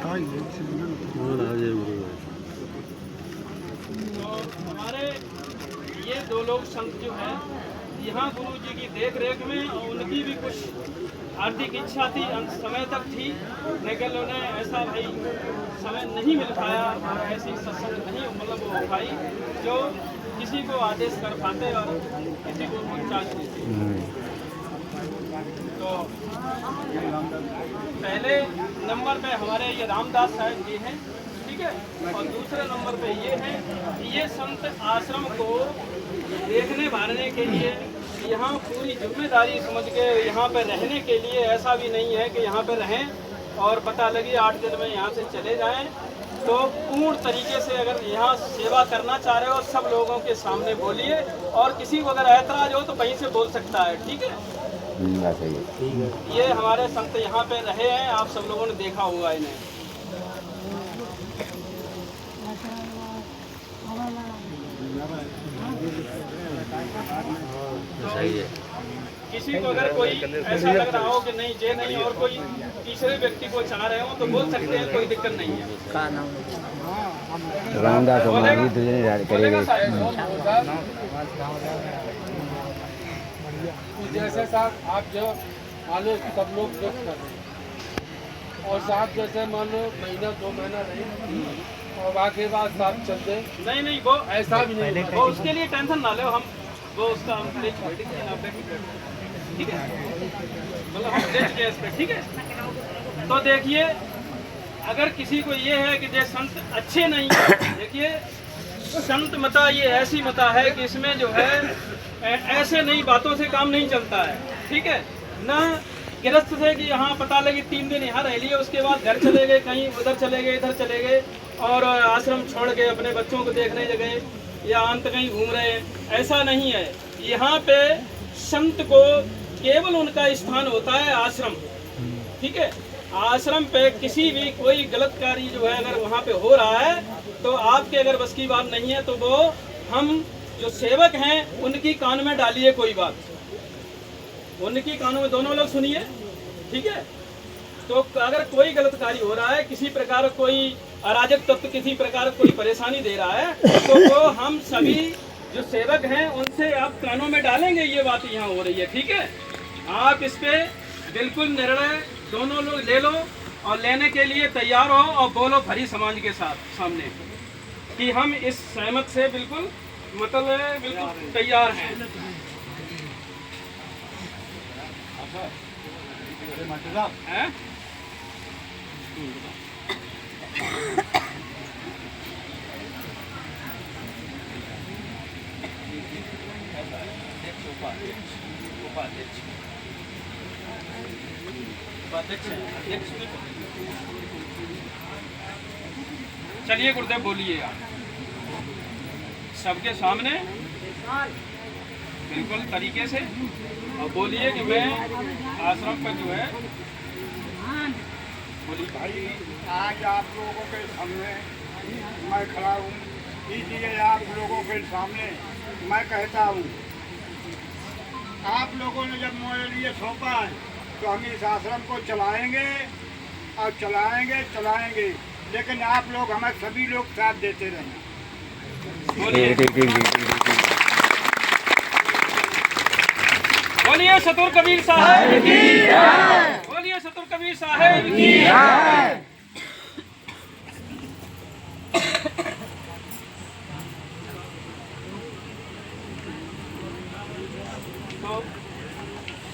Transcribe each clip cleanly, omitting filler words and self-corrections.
हमारे ये दो लोग संत जो हैं यहाँ गुरु जी की देख रेख में, और उनकी भी कुछ आर्थिक इच्छा थी, समय तक थी, लेकिन उन्हें ऐसा भाई समय नहीं मिल पाया और ऐसी सत्संग नहीं मतलब हो पाई जो किसी को आदेश कर पाते और किसी को चार्ज देते। तो पहले नंबर पे हमारे ये रामदास साहब जी हैं, ठीक है, और दूसरे नंबर पे ये हैं, ये संत आश्रम को देखने भालने के लिए यहाँ पूरी जिम्मेदारी समझ के यहाँ पे रहने के लिए, ऐसा भी नहीं है कि यहाँ पे रहें और पता लगे 8 दिन में यहाँ से चले जाएं। तो पूर्ण तरीके से अगर यहाँ सेवा करना चाह रहे हो सब लोगों के सामने बोलिए, और किसी को अगर ऐतराज हो तो वहीं से बोल सकता है, ठीक है। ये हमारे संत यहाँ पे रहे हैं, आप सब लोगों ने देखा होगा इन्हें। सही है। किसी को अगर कोई ऐसा लग रहा हो कि नहीं ये नहीं और कोई तीसरे व्यक्ति को चाह रहे हो तो बोल सकते हैं, कोई दिक्कत नहीं है। रामदास करेंगे। जैसे साहब आप जो मान लो सब लोग व्यक्त कर रहे हैं और साहब जैसे मान लो महीना 2 महीना नहीं और बाकी बात साहब चलते नहीं वो ऐसा भी नहीं, वो उसके लिए टेंशन ना लो, हम वो उसका हम ठीक है, मतलब हम ले चुके हैं इस पर, ठीक है। तो देखिए अगर किसी को ये है कि ये संत अच्छे नहीं है, देखिए संत मता ये ऐसी मता है कि इसमें जो है ऐसे नई बातों से काम नहीं चलता है, ठीक है ना। गिरस्त से कि यहाँ पता लगे 3 दिन यहाँ रह लिए, उसके बाद घर चले गए, कहीं उधर चले गए, इधर चले गए और आश्रम छोड़ के अपने बच्चों को देखने जगह या अंत कहीं घूम रहे हैं, ऐसा नहीं है। यहाँ पे संत को केवल उनका स्थान होता है आश्रम, ठीक है। आश्रम पे किसी भी कोई गलत कार्य जो है अगर वहाँ पे हो रहा है तो आपके अगर बस की बात नहीं है तो वो हम जो सेवक हैं उनकी कान में डालिए, कोई बात उनकी कानों में, दोनों लोग सुनिए, ठीक है। तो अगर कोई गलत कार्य हो रहा है, किसी प्रकार कोई अराजक तत्व किसी प्रकार कोई परेशानी दे रहा है तो वो हम सभी जो सेवक हैं उनसे आप कानों में डालेंगे, ये बात यहाँ हो रही है, ठीक है। आप इस पे बिल्कुल निर्णय दोनों लोग ले लो और लेने के लिए तैयार हो और बोलो भरी समाज के साथ सामने कि हम इस सहमत से बिल्कुल मतलब बिल्कुल तैयार हैं। चलिए गुरुदेव बोलिए आप सबके सामने बिल्कुल तरीके से और बोलिए कि मैं आश्रम पर जो है बोलिए। भाई आज आप लोगों के सामने मैं खड़ा हूँ, इसलिए आप लोगों के सामने मैं कहता हूँ, आप लोगों ने जब मेरे लिए सौंपा है तो हम इस आश्रम को चलाएंगे और चलाएंगे, लेकिन आप लोग हमें सभी लोग साथ देते रहना। बोलिए सतुर कबीर साहब की जय, बोलिए सतुर कबीर साहब की जय। तो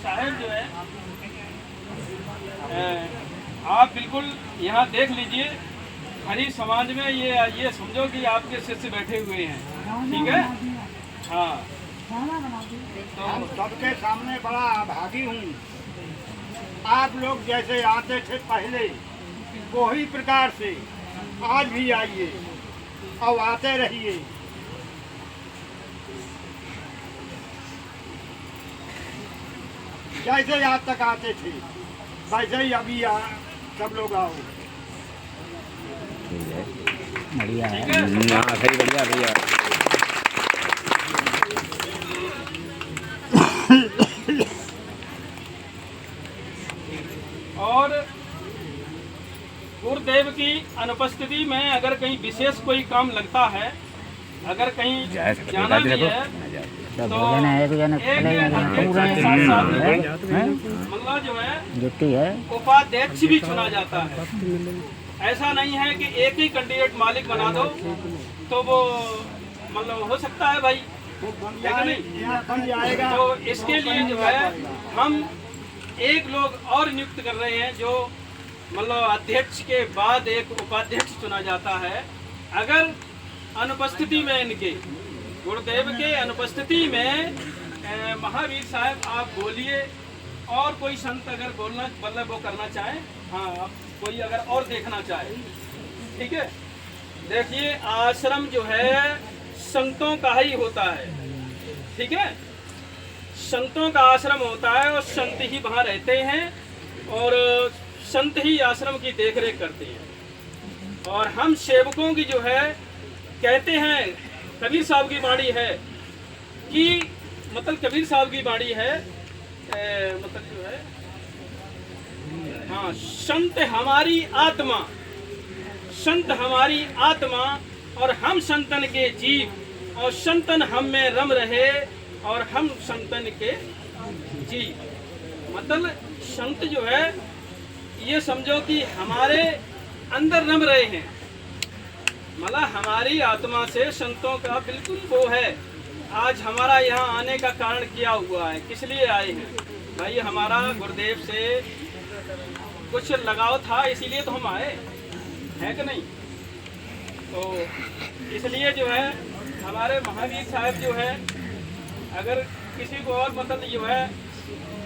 साहब जो है आप बिल्कुल यहाँ देख लीजिए, हरी समाज में ये समझो कि आपके शिष्य बैठे हुए हैं, ठीक है। हाँ तो सबके सामने बड़ा आभागी हूँ। आप लोग जैसे आते थे पहले वही प्रकार से आज भी आइए और आते रहिए। जैसे आज तक आते थे वैसे ही अभी सब लोग आओ। बढ़िया है, हाँ सही, बढ़िया भैया। और गुरुदेव की अनुपस्थिति में अगर कहीं विशेष कोई काम लगता है, अगर कहीं जाना भी है तो भोजन है तो जाना एक चलेगा अध्यक्ष के साथ साथ मतलब जो है जुट्टी है उपाध्यक्ष भी चुना जाता है। ऐसा नहीं है कि एक ही कैंडिडेट मालिक बना दो तो वो मतलब हो सकता है भाई, है कि नहीं? तो इसके लिए जो है हम एक लोग और नियुक्त कर रहे हैं, जो मतलब अध्यक्ष के बाद एक उपाध्यक्ष चुना जाता है। अगर अनुपस्थिति में इनके गुरुदेव के अनुपस्थिति में महावीर साहब आप बोलिए, और कोई संत अगर बोलना मतलब वो करना चाहे, हाँ आप कोई अगर और देखना चाहे, ठीक है। देखिए आश्रम जो है संतों का ही होता है, ठीक है, संतों का आश्रम होता है और संत ही वहाँ रहते हैं और संत ही आश्रम की देखरेख करते हैं। और हम सेवकों की जो है कहते हैं, कबीर साहब की वाणी है कि मतलब कबीर साहब की वाणी है मतलब जो है हाँ, संत हमारी आत्मा, संत हमारी आत्मा और हम संतन के जीव, और संतन हम में रम रहे और हम संतन के जीव। मतलब संत जो है ये समझो कि हमारे अंदर रम रहे हैं, मतलब हमारी आत्मा से संतों का बिल्कुल वो है। आज हमारा यहाँ आने का कारण क्या हुआ है, किस लिए आए हैं भाई? हमारा गुरुदेव से कुछ लगाव था, इसीलिए तो हम आए हैं कि नहीं? तो इसलिए जो है हमारे महावीर साहब जो है, अगर किसी को और मतलब जो है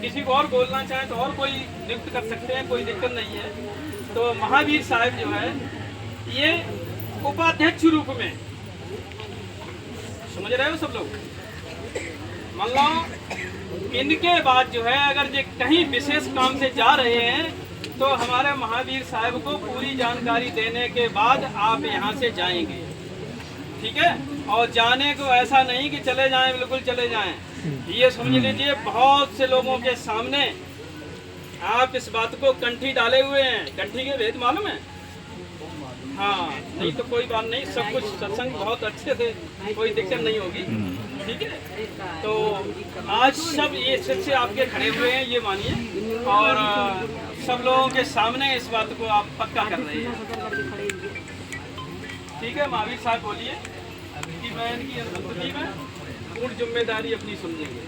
किसी को और बोलना चाहे तो और कोई नियुक्त कर सकते हैं, कोई दिक्कत नहीं है। तो महावीर साहब जो है ये उपाध्यक्ष रूप में, समझ रहे हो सब लोग? मान लो इनके बाद जो है अगर ये कहीं विशेष काम से जा रहे हैं तो हमारे महावीर साहब को पूरी जानकारी देने के बाद आप यहाँ से जाएंगे, ठीक है। और जाने को ऐसा नहीं कि चले जाएं, बिल्कुल चले जाएं, ये समझ लीजिए बहुत से लोगों के सामने आप इस बात को कंठी डाले हुए हैं। कंठी के भेद मालूम है? हाँ, नहीं तो कोई बात नहीं, सब कुछ सत्संग बहुत अच्छे से, कोई दिक्कत नहीं होगी, ठीक है। तो आज सब ये सबसे आपके खड़े हुए हैं, ये मानिए, और सब लोगों के सामने इस बात को आप पक्का कर रहे हैं, ठीक है। महावीर साहब बोलिए कि मैं इनकी अनुपस्थिति में पूर्ण जिम्मेदारी अपनी समझेंगे।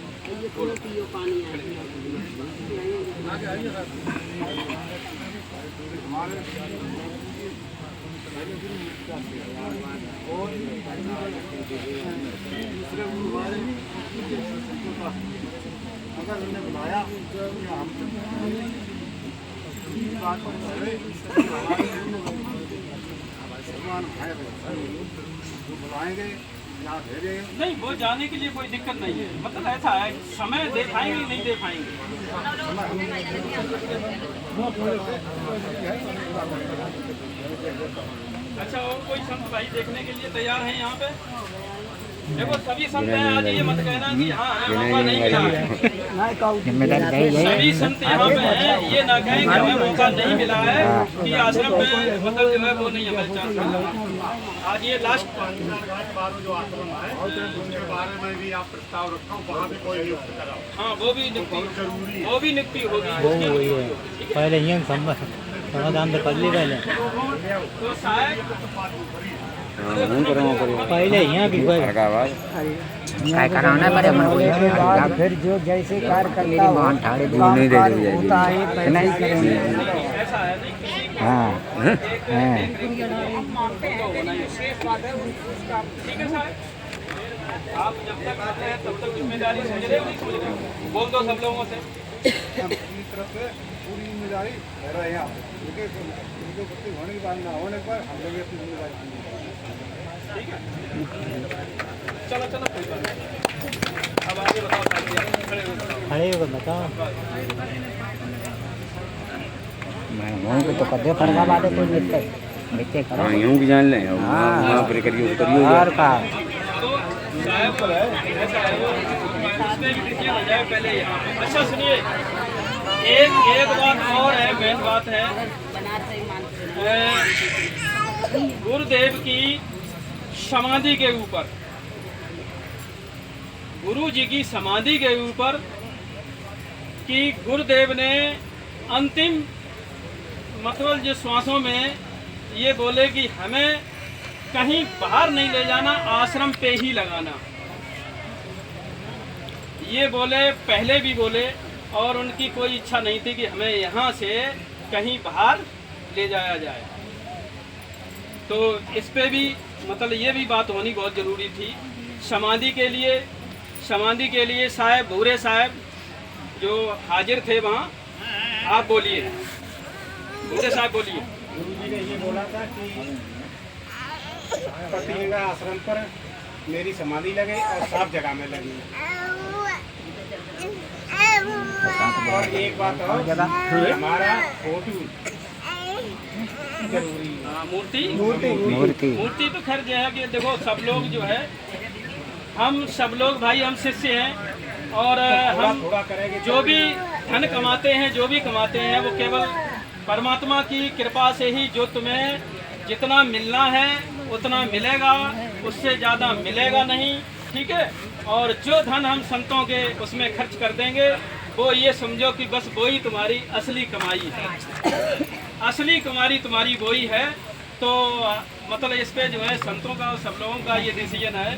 अगर उन्हें बुलाया बुलाएंगे या भेजेंगे, नहीं वो जाने के लिए कोई दिक्कत नहीं है, मतलब ऐसा है समय दे पाएंगे नहीं दे पाएंगे। अच्छा, और कोई संत भाई देखने के लिए तैयार हैं यहाँ पे? देखो सभी संत हैं, आज ये मत कहना कि हाँ हमें मौका नहीं मिला है। सभी संत यहाँ पे हैं, ये ना कहें कि हमें मौका नहीं मिला है कि आश्रम में मतलब जो है वो नहीं हमें चाहता। आज ये लास्ट जो आश्रम है उसके बारे में भी आप प्रस्ताव रखो, वहाँ भी कोई नियुक्त कराओ। हाँ वो भी नियुक्ति, वो भी नियुक्ति होगी। पहले यहाँ समाधान तो कर ली पहले, तो शायद पहले यहाँ भी क्या कराना पड़े मन को, फिर जो जैसे कार्य करता होता है नहीं करेंगे। ऐसा है नहीं किसी हाँ हाँ ठीक है साहब, आप जब तक आते हैं तब तक जिम्मेदारी समझ रहे हो नहीं समझ रहे हो? बोल दो सब लोगों से। अपनी तरफ से पूरी जिम्मेदारी रह रहे हैं, उनके प्रति होने की बात ना होने पर हम लोग अपनी जिम्मेदारी, ठीक है। चलो चलो कोई बात नहीं, अब आगे बताओ साहब, खड़े हो बताओ। खड़े हो बताओ। मैं को तो कदे फरका बात है, कोई मिलते करो यूं भी जान ले। हां पर करियो करियो यार का तो साहब ऐसा है वो इसमें भी देखिए हो जाए पहले यहाँ पे। अच्छा सुनिए, एक बात और है, मेन बात है गुरुदेव की समाधि के ऊपर, गुरु जी की समाधि के ऊपर कि गुरुदेव ने अंतिम मतलब जो श्वासों में ये बोले कि हमें कहीं बाहर नहीं ले जाना, आश्रम पे ही लगाना। ये बोले, पहले भी बोले, और उनकी कोई इच्छा नहीं थी कि हमें यहाँ से कहीं बाहर ले जाया जाए। तो इस पे भी मतलब ये भी बात होनी बहुत ज़रूरी थी। समाधि के लिए साहब भूरे साहब जो हाजिर थे वहाँ, आप बोलिए, भूरे साहब बोलिए। गुरु जी ने ये बोला था कि पतिंगा आश्रम पर मेरी समाधि लगे और साफ जगह में लगी। और एक बात और, हमारा फोटो जरूरी है। मूर्ति तो खैर जो है कि देखो, सब लोग जो है, हम सब लोग भाई, हम शिष्य हैं, और हम जो भी धन कमाते हैं, जो भी कमाते हैं, वो केवल परमात्मा की कृपा से ही, जो तुम्हें जितना मिलना है उतना मिलेगा, उससे ज़्यादा मिलेगा नहीं, ठीक है। और जो धन हम संतों के उसमें खर्च कर देंगे, वो ये समझो कि बस वही तुम्हारी असली कमाई है, असली कमाई तुम्हारी वही है। तो मतलब इस पे जो है संतों का और सब लोगों का ये डिसीजन है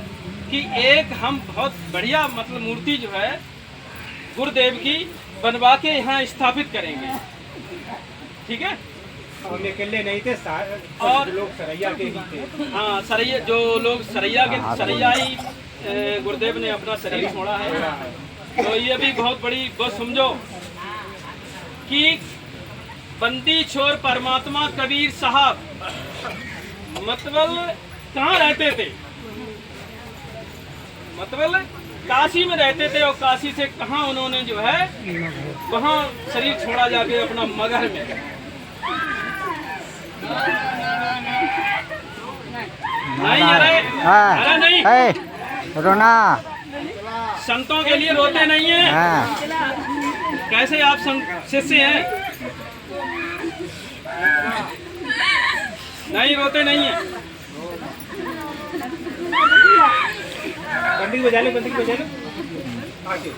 कि एक हम बहुत बढ़िया मतलब मूर्ति जो है गुरुदेव की बनवा के यहाँ स्थापित करेंगे, ठीक है। और अकेले नहीं थे, और लोग सरैया के ही थे। हाँ, सरैया, जो लोग सरैया ही गुरुदेव ने अपना शरीर छोड़ा है। तो ये भी बहुत बड़ी बात समझो कि बंदी छोर परमात्मा कबीर साहब मतलब कहाँ रहते थे, मतलब काशी में रहते थे, और काशी से कहाँ उन्होंने जो है वहाँ शरीर छोड़ा जाके अपना मगहर में। नहीं, अरे नहीं, रोना संतों के लिए रोते नहीं हैं। कैसे आप शिष्य हैं? नहीं, रोते नहीं हैं। बंदी बजा लो आके।